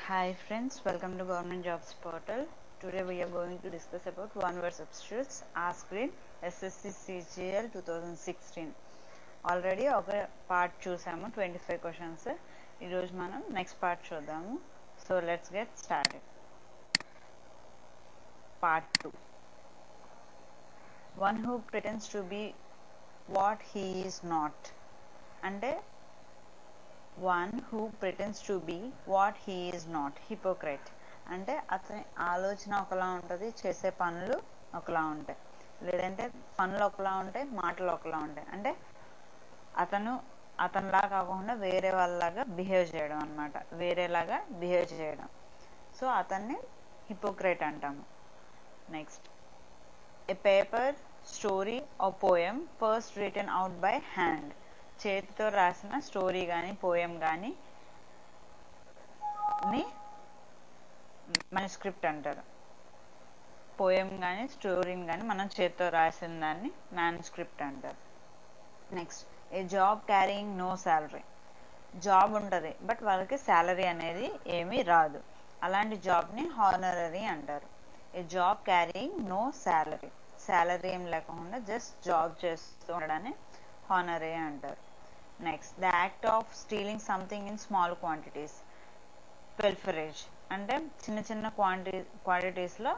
Hi friends, welcome to Government Jobs Portal. Today we are going to discuss about one word substitutes asked in SSC CGL 2016. Already ఒక part చూసాము 25 questions. ఈరోజు మనం next part చూద్దాము. So let's get started. Part 2. One who pretends to be what he is not. అంటే one who pretends to be what he is not, hypocrite. అంటే అతని ఆలోచన ఒకలా ఉంటుంది, చేసే పనులు ఒకలా ఉంటాయి, లేదంటే పనులు ఒకలా ఉంటాయి, మాటలు ఒకలా ఉంటాయి. అంటే అతనిలా కాకుండా వేరే వాళ్ళలాగా బిహేవ్ చేయడం అనమాట, వేరేలాగా బిహేవ్ చేయడం. సో అతన్ని హిపోక్రైట్ అంటాము. Next, a paper, story or poem first written out by hand. చేతితో రాసిన స్టోరీ కానీ పోయం కానీ మ్యానుస్క్రిప్ట్ అంటారు. పోయం కానీ స్టోరీని కానీ మనం చేతితో రాసిన దాన్ని మ్యానుస్క్రిప్ట్ అంటారు. Next, a job carrying no salary. Job ఉంటుంది బట్ వాళ్ళకి శాలరీ అనేది ఏమీ రాదు, అలాంటి జాబ్ని హానరరీ అంటారు. A job carrying no salary, salary ఏం లేకుండా జస్ట్ జాబ్ చేస్తూ ఉండడాన్ని హానరీ అంటారు. Next, the act of stealing something in small quantities, pilferage. అంటే చిన్న చిన్న క్వాంటిటీస్లో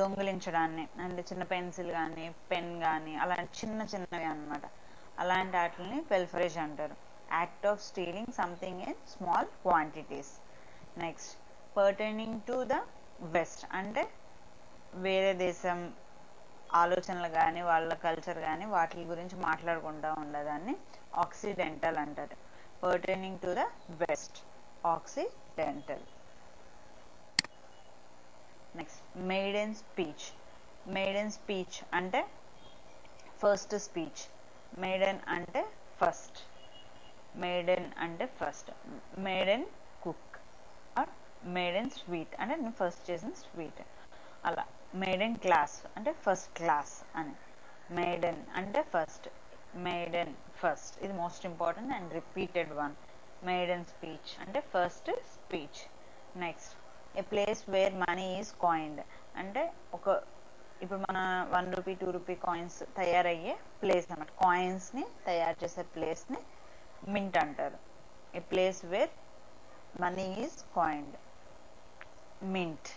దొంగిలించడాన్ని, అంటే చిన్న పెన్సిల్ కానీ పెన్ కానీ అలాంటి చిన్న చిన్నవి అనమాట, అలాంటి వాటిని పిల్ఫరేజ్ అంటారు. Act of stealing something in small quantities. Next, pertaining to the west. అంటే వేరే దేశం ఆలోచనలు కానీ వాళ్ళ కల్చర్ కానీ వాటి గురించి మాట్లాడుకుంటూ ఉండదాన్ని ఆక్సిడెంటల్ అంటారు. Pertaining to the west, occidental. Next, maiden speech. Maiden speech అంటే ఫస్ట్ స్పీచ్. మెయిడెన్ అంటే ఫస్ట్, మెయిడెన్ అంటే first. Maiden cook or maiden sweet అంటే నేను ఫస్ట్ చేసిన స్వీట్. అలా మెయిడెన్ క్లాస్ అంటే ఫస్ట్ క్లాస్ అని. మెయిడెన్ అంటే ఫస్ట్, మెయిడెన్ ఫస్ట్, ఇది most important and repeated one. Maiden speech అంటే first speech. Next, a place where money is coined. అంటే ఇప్పుడు మన 1 రూపీ 2 రూపీ కాయిన్స్ తయారయ్యే ప్లేస్ అన్నమాట. కాయిన్స్ని తయారు చేసే ప్లేస్ని మింట్ అంటారు. A place where money is coined, mint.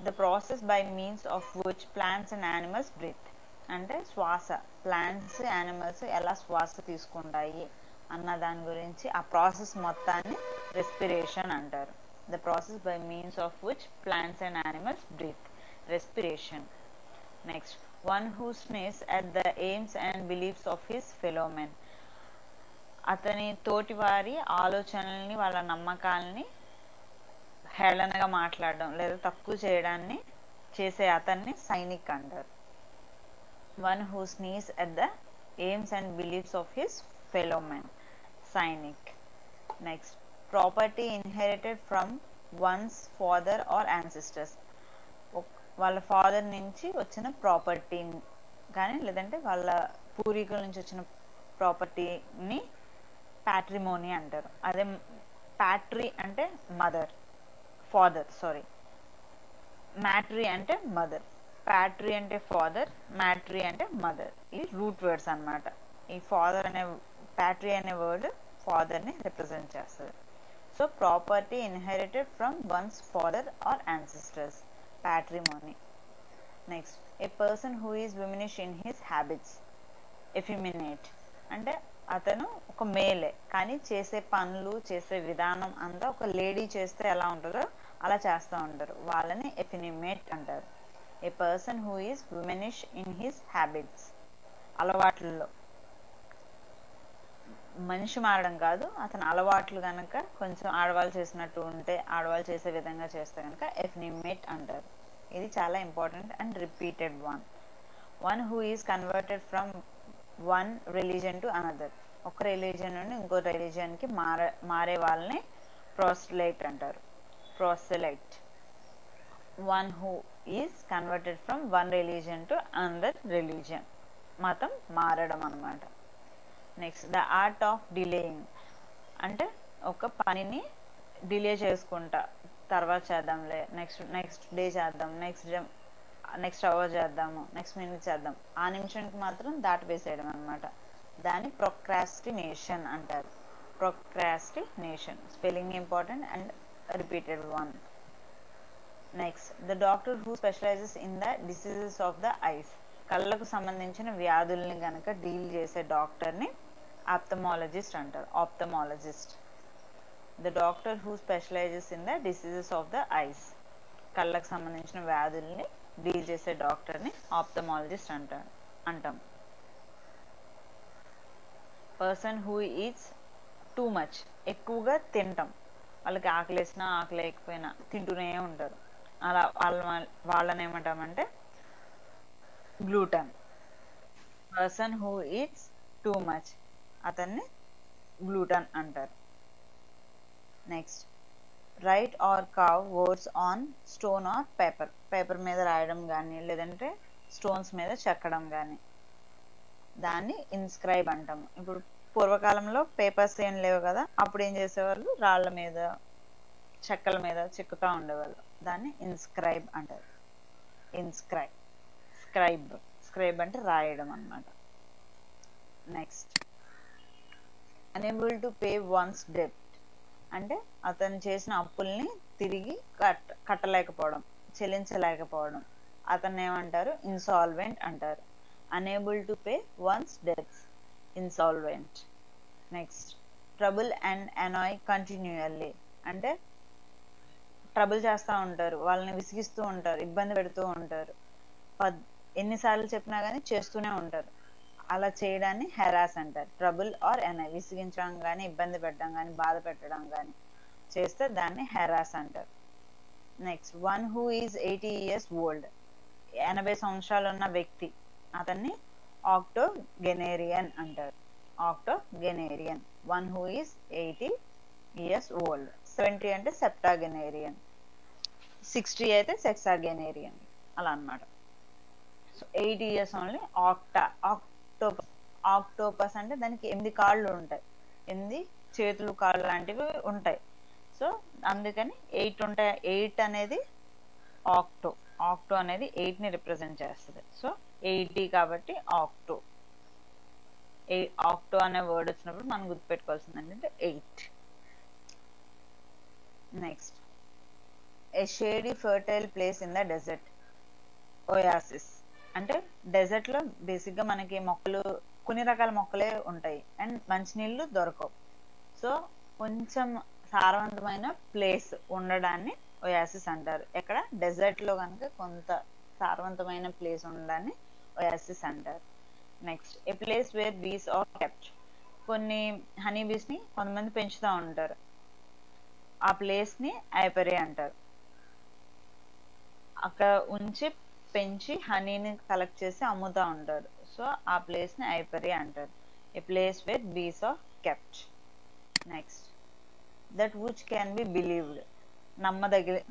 The process by means of which plants and animals breathe. అంటే శ్వాస, ప్లాంట్స్ యానిమల్స్ ఎలా శ్వాస తీసుకుంటాయి అన్న దాని గురించి ఆ ప్రాసెస్ మొత్తాన్ని రెస్పిరేషన్ అంటారు. The process by means of which plants and animals breathe, respiration. Next, one who sneers at the aims and beliefs of his fellow men. అతని తోటి వారి ఆలోచనల్ని వాళ్ళ నమ్మకాలని హేళనగా మాట్లాడడం లేదా తక్కువ చేయడాన్ని చేసే అతన్ని సైనిక్ అంటారు. One who sneers at the aims and beliefs of his fellow men, cynic. Next, property inherited from one's father or ancestors. వాళ్ళ ఫాదర్ నుంచి వచ్చిన ప్రాపర్టీ కానీ లేదంటే వాళ్ళ పూర్వీకుల నుంచి వచ్చిన ప్రాపర్టీని ప్యాట్రిమోనీ అంటారు. అదే ప్యాట్రీ అంటే మదర్, ఫాదర్ సారీ, మ్యాట్రీ అంటే మదర్. ప్యాట్రీ అంటే ఫాదర్, మ్యాట్రీ అంటే మదర్. ఈ రూట్ వర్డ్స్ అన్నమాట. ఈ ఫాదర్ అనే ప్యాట్రీ అనే వర్డ్ ఫాదర్ని రిప్రజెంట్ చేస్తుంది. So property inherited from one's father or ancestors, patrimony. Next, a person who is womanish in his habits, effeminate. అంటే అతను ఒక మేలే కానీ చేసే పనులు చేసే విధానం అంతా ఒక లేడీ చేస్తే ఎలా ఉంటుందో అలా చేస్తూ ఉంటారు, వాళ్ళని ఎఫినిమేట్ అంటారు. A person who is womanish in his habits, అలవాట్లలో. మనిషి మారడం కాదు, అతని అలవాట్లు కనుక కొంచెం ఆడవాళ్ళు చేసినట్టు ఉంటే, ఆడవాళ్ళు చేసే విధంగా చేస్తే కనుక ఎఫినిమేట్ అంటారు. ఇది చాలా important and repeated one. One who is converted from one religion to another. ఒక రిలీజన్ నుండి ఇంకో రిలీజన్కి మారే వాళ్ళని ప్రోస్టలైట్ అంటారు, proselyte. One who is converted from one religion to another religion, మతం మారడం అన్నమాట. Next, the art of delaying. అంటే ఒక పనిని డిలే చేసుకుంటా, తర్వాత చేద్దాంలే, నెక్స్ట్ డే చేద్దాం, నెక్స్ట్ అవర్ చేద్దాము, నెక్స్ట్ మినిట్ చేద్దాం, ఆ నిమిషానికి మాత్రం దాటి వేసేయడం అనమాట. దాన్ని ప్రొక్రాస్టినేషన్ అంటారు. Procrastination spelling important and repeated one. Next, the doctor who specialises in the diseases of the ice. కళ్ళకు సంబంధించిన వ్యాధుల్ని గనక డీల్ చేసే డాక్టర్ని ఆప్థమాలజిస్ట్ అంటారు. Ophthalmologist. The doctor who specialises in the diseases of the ice. కళ్ళకు సంబంధించిన వ్యాధుల్ని deal చేసే డాక్టర్ని ఆప్థమాలజిస్ట్ అంటాం. Person who eats too much. ఎక్కువగా తింటాం, వాళ్ళకి ఆకలేసినా ఆకలేకపోయినా తింటూనే ఉంటారు, అలా వాళ్ళని ఏమంటామంటే gluten. Person who eats too much, అతన్ని గ్లూటన్ అంటారు. Next, right are carve words on stone or paper. Paper మీద రాయడం కానీ లేదంటే స్టోన్స్ మీద చెక్కడం కానీ, దాన్ని ఇన్స్క్రైబ్ అంటాము. ఇప్పుడు పూర్వకాలంలో పేపర్స్ ఏం లేవు కదా, అప్పుడు ఏం చేసేవాళ్ళు, రాళ్ళ మీద చెక్కల మీద చెక్కుతూ ఉండేవాళ్ళు, దాన్ని ఇన్స్క్రైబ్ అంటారు. స్క్రైబ్ అంటే రాయడం అన్నమాట. Next, unable to pay once డెబ్ట్ అంటే అతను చేసిన అప్పుల్ని తిరిగి కట్టలేకపోవడం, చెల్లించలేకపోవడం, అతన్ని ఏమంటారు, ఇన్సాల్వెంట్ అంటారు. Unable to pay once debts, insolvent. Next, trouble and annoy continually అంటే ట్రబుల్ చేస్తూ ఉంటారు, వాళ్ళని విసిగిస్తూ ఉంటారు, ఇబ్బంది పెడుతూ ఉంటారు, ఎన్నిసార్లు చెప్పినా కానీ చేస్తూనే ఉంటారు, అలా చేయడాన్ని హెరాస్ అంటారు. ట్రబుల్ ఆర్ అనాయ్, విసిగించడం కానీ ఇబ్బంది పెట్టడం కానీ బాధ పెట్టడం కానీ చేస్తే దాన్ని హెరాస్ అంటారు. Next, one who is 80 years old. 80 సంవత్సరాలు ఉన్న వ్యక్తి, అతన్ని ఆక్టోగెనేరియన్ అంటారు. Octogenarian. One who is 80 years old. 70 అంటే సెప్టాగెనేరియన్, 60 అయితే సెక్సాగెనేరియన్, అలా అన్నమాట. So 80 years only. ఆక్టోపస్ అంటే దానికి 8 కాళ్ళు ఉంటాయి, 8 చేతులు కాళ్ళు లాంటివి ఉంటాయి. సో అందుకని 8 ఉంటాయి. 8 అనేది ఆక్టో అనేది 8ని రిప్రజెంట్ చేస్తుంది. సో 80 కాబట్టి ఆక్టో అనే వర్డ్ వచ్చినప్పుడు మనం గుర్తుపెట్టుకోవాల్సింది ఏంటంటే 8. Next, A shady fertile place in the desert. Oasis అంటే డెజర్ట్ లో బేసిక్ గా మనకి మొక్కలు, కొన్ని రకాల మొక్కలే ఉంటాయి అండ్ మంచినీళ్ళు దొరకవు. సో కొంచెం సారవంతమైన ప్లేస్ ఉండడాన్ని ఓయాసిస్ అంటారు. ఎక్కడ, డెజర్ట్ లో కనుక కొంత సారవంతమైన ప్లేస్ ఉండడాన్ని ఓయాసిస్ అంటారు. Next, a place where bees are kept. కొన్ని హనీ బీస్ ని కొంతమంది పెంచుతూ ఉంటారు, ఆ ప్లేస్ ని ఐపరీ అంటారు. అక్కడ ఉంచి పెంచి హనీని కలెక్ట్ చేసి అమ్ముతూ ఉంటారు. సో ఆ ప్లేస్ ని ఐపరీ అంటారు. A place where bees are kept. Next, that which can be believed.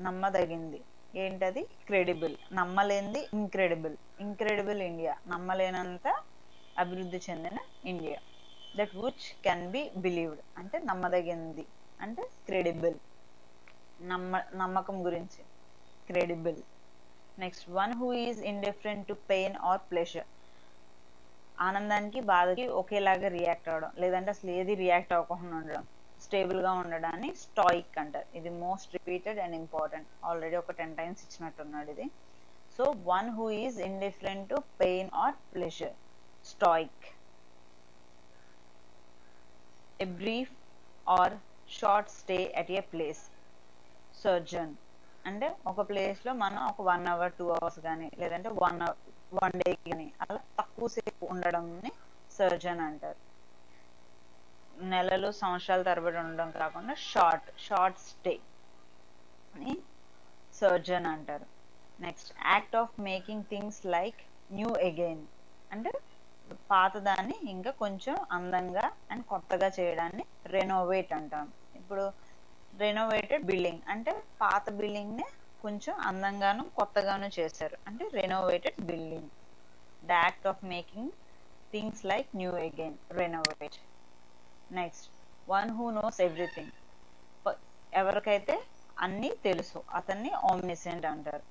నమ్మదగింది. ఏంటది, క్రెడిబుల్. నమ్మలేనిది ఇంక్రెడిబుల్ ఇండియా. నమ్మలేనంత అభివృద్ధి చెందిన India. That which can be believed అంటే నమ్మదగింది అంటే క్రెడిబుల్, నమ్మకం గురించి credible. Next, one who is indifferent to pain or pleasure. ఆనందానికి బాధకి ఒకేలాగా రియాక్ట్ అవ్వడం, లేదంటే అసలు ఏది రియాక్ట్ అవ్వకుండా ఉండడం, స్టేబుల్ గా ఉండడాన్ని స్టాయిక్ అంటారు. ఇది most repeated and important, already ఒక 10 times ఇచ్చినట్టున్నాడు ఇది. So one who is indifferent to pain or pleasure, stoic. A brief or short stay at a place, sojourn. అంటే ఒక ప్లేస్ లో మనం ఒక 1 hour 2 hours కానీ లేదంటే 1 day కానీ అలా తక్కువ సేపు ఉండడంని సర్జన్ అంటారు. నెలలు సంవత్సరాల తరబడి ఉండడం కాకుండా షార్ట్ స్టే అని సర్జన్ అంటారు. Next, act of making things like new again అంటే పాతదాన్ని ఇంకా కొంచెం అందంగా అండ్ కొత్తగా చేయడాన్ని రెనోవేట్ అంటాం. ఇప్పుడు రెనోవేటెడ్ బిల్డింగ్ అంటే పాత బిల్డింగ్ ని కొంచెం అందంగాను కొత్తగాను చేశారు అంటే renovated building. The act of making things like new again, renovate. Next, one who knows everything. ఎవరికైతే అన్నీ తెలుసు అతన్ని ఆమ్నిసెంట్ అంటారు.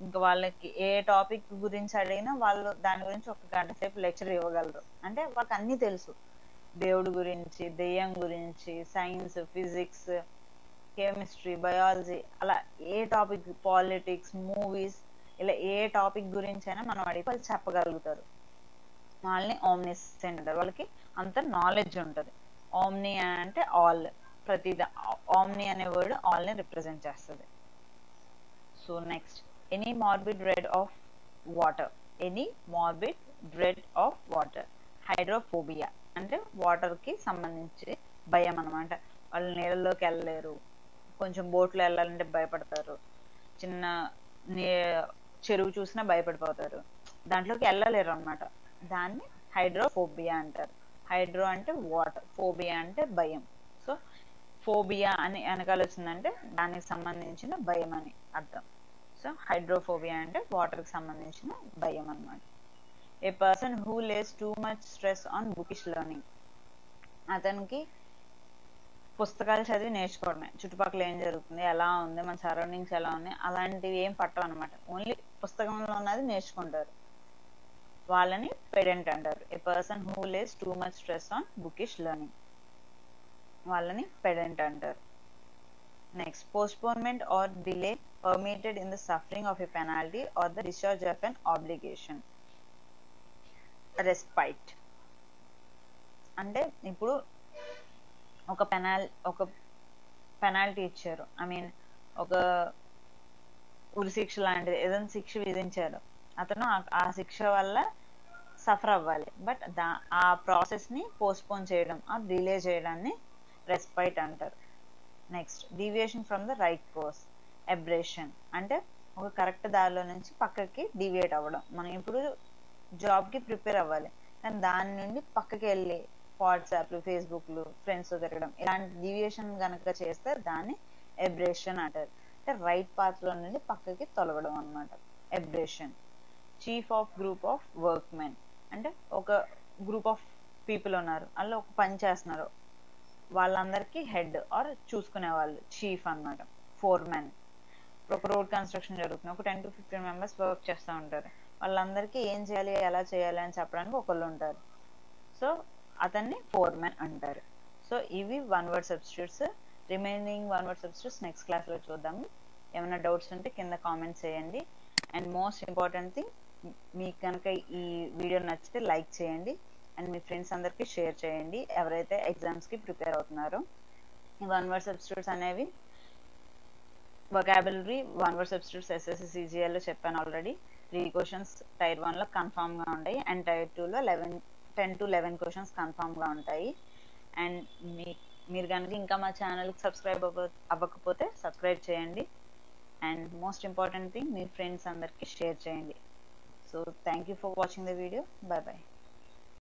ఇంకా వాళ్ళకి ఏ టాపిక్ గురించి అడిగినా వాళ్ళు దాని గురించి ఒక గంట సేపు లెక్చర్ ఇవ్వగలరు. అంటే వాళ్ళకి అన్నీ తెలుసు, దేవుడి గురించి, దెయ్యం గురించి, సైన్స్, ఫిజిక్స్, కెమిస్ట్రీ, బయాలజీ, అలా ఏ టాపిక్, పాలిటిక్స్, మూవీస్, ఇలా ఏ టాపిక్ గురించి అయినా మనం అడిగి వాళ్ళు చెప్పగలుగుతారు. వాళ్ళని ఆమ్నిసెంట్ అంటారు. వాళ్ళకి అంత నాలెడ్జ్ ఉంటుంది. ఆమ్ని అంటే ఆల్, ప్రతిద ఆమ్ని అనే వర్డ్ ఆల్ని రిప్రజెంట్ చేస్తుంది. So next, any morbid dread of water. Any morbid dread of water. Hydrophobia అంటే వాటర్కి సంబంధించి భయం అనమాట. వాళ్ళు నీళ్ళలోకి వెళ్ళలేరు, కొంచెం బోట్లో వెళ్ళాలంటే భయపడతారు, చిన్న చెరువు చూసినా భయపడిపోతారు, దాంట్లోకి వెళ్ళలేరు అనమాట. దాన్ని హైడ్రోఫోబియా అంటారు. హైడ్రో అంటే వాటర్, ఫోబియా అంటే భయం. సో ఫోబియా అని వెనకాల వచ్చిందంటే దానికి సంబంధించిన భయం అని అర్థం. సో హైడ్రోఫోబియా అంటే వాటర్కి సంబంధించిన భయం అన్నమాట. A person who lays too much stress on bookish learning. అతనికి పుస్తకాలు చదివి నేర్చుకోవడమే, చుట్టుపక్కల ఏం జరుగుతుంది, ఎలా ఉంది, మన సరౌండింగ్స్ ఎలా ఉన్నాయి, అలాంటివి ఏం పట్టవు అనమాట. ఓన్లీ పుస్తకంలో ఉన్నది నేర్చుకుంటారు. వాళ్ళని పెడెంట్ అంటారు. A person who lays too much stress on bookish learning, వాళ్ళని పెడెంట్ అంటారు. Next, postponement or delay permitted in the suffering of a penalty or the discharge of an obligation. Respite అంటే ఇప్పుడు ఒక పెనాల్టీ ఇచ్చారు, I mean ఒక ఉరిశిక్ష లాంటిది ఏదైనా శిక్ష విధించారు, అతను ఆ శిక్ష వల్ల సఫర్ అవ్వాలి, బట్ ఆ ప్రాసెస్ని పోస్ట్పోన్ చేయడం, ఆ డిలే చేయడాన్ని రెస్పైట్ అంటారు. Next, deviation from the right course. Abrasion అంటే ఒక కరెక్ట్ దారిలో నుంచి పక్కకి డీవియేట్ అవ్వడం. మనం ఇప్పుడు జాబ్కి ప్రిపేర్ అవ్వాలి, కానీ దాని నుండి పక్కకి వెళ్ళి వాట్సాప్లు, ఫేస్బుక్లు, ఫ్రెండ్స్తో తిరగడం, ఇలాంటి డీవియేషన్ కనుక చేస్తే దాన్ని అబ్రేషన్ అంటారు. అంటే రైట్ పాత్లో నుండి పక్కకి తొలగడం అనమాట abrasion. Chief of group of work men అంటే ఒక గ్రూప్ ఆఫ్ పీపుల్ ఉన్నారు, అందులో ఒక పని చేస్తున్నారు, వాళ్ళందరికీ హెడ్ ఆర్ చూసుకునే వాళ్ళు చీఫ్ అనమాట. ఫోర్మెన్. ఒక రోడ్ కన్స్ట్రక్షన్ జరుగుతుంది, ఒక 10 to 15 మెంబర్స్ వర్క్ చేస్తూ ఉంటారు, వాళ్ళందరికీ ఏం చేయాలి, ఎలా చేయాలి అని చెప్పడానికి ఒకళ్ళు ఉంటారు. సో అతన్ని ఫోర్మెన్ అంటారు. సో ఇవి one word substitutes. Remaining one word substitutes next క్లాస్లో చూద్దాము. ఏమైనా డౌట్స్ ఉంటే కింద కామెంట్ చేయండి. అండ్ మోస్ట్ ఇంపార్టెంట్ థింగ్, మీకు కనుక ఈ వీడియో నచ్చితే లైక్ చేయండి అండ్ మీ ఫ్రెండ్స్ అందరికీ షేర్ చేయండి ఎవరైతే ఎగ్జామ్స్కి ప్రిపేర్ అవుతున్నారో. ఈ వన్ వర్డ్ సబ్స్టిట్యూట్స్ అనేవి vocabulary one word substitutes SSC CGL చెప్పాను ఆల్రెడీ. 3 క్వశ్చన్స్ టైర్ 1లో కన్ఫామ్గా ఉంటాయి అండ్ టైర్ 2లో 10 to 11 క్వశ్చన్స్ కన్ఫామ్గా ఉంటాయి. అండ్ మీరు కనుక ఇంకా మా ఛానల్కి సబ్స్క్రైబ్ అవ్వకపోతే సబ్స్క్రైబ్ చేయండి. అండ్ మోస్ట్ ఇంపార్టెంట్ థింగ్, మీ ఫ్రెండ్స్ అందరికీ షేర్ చేయండి. So thank you for watching the video. Bye bye.